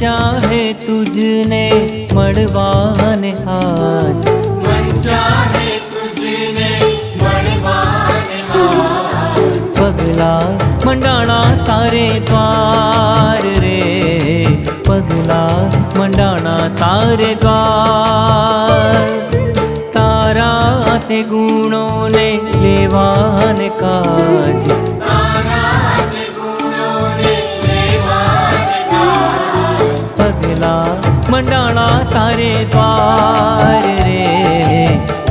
ચાહે તુજને મળવાને આજ, મન ચાહે તુજને મળવાને આજ, પગલા મંડાણા તારે દ્વાર રે, પગલા મંડાણા તારે દ્વાર, તારા તે ગુણોને લેવાને કાજ, તારા તે ગુણોને લેવાને કાજ, પગલા મંડાણા તારે દ્વાર રે,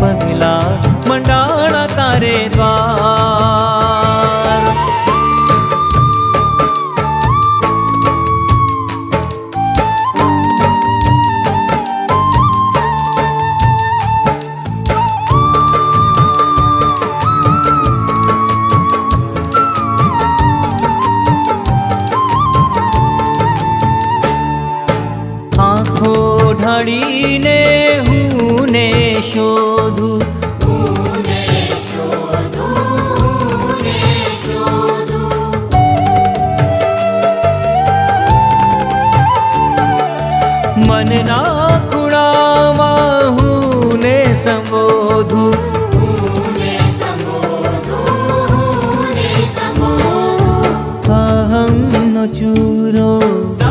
પગલા મંડાણા તારે દ્વાર. આંખો ઢાળીને હું ને શોધું, હું ને શોધું, ને શોધું, મનના ખૂણામાં હું ને સંબોધું, હું ને સંબોધું, ને સંબોધું, અહંનો ચૂરો સા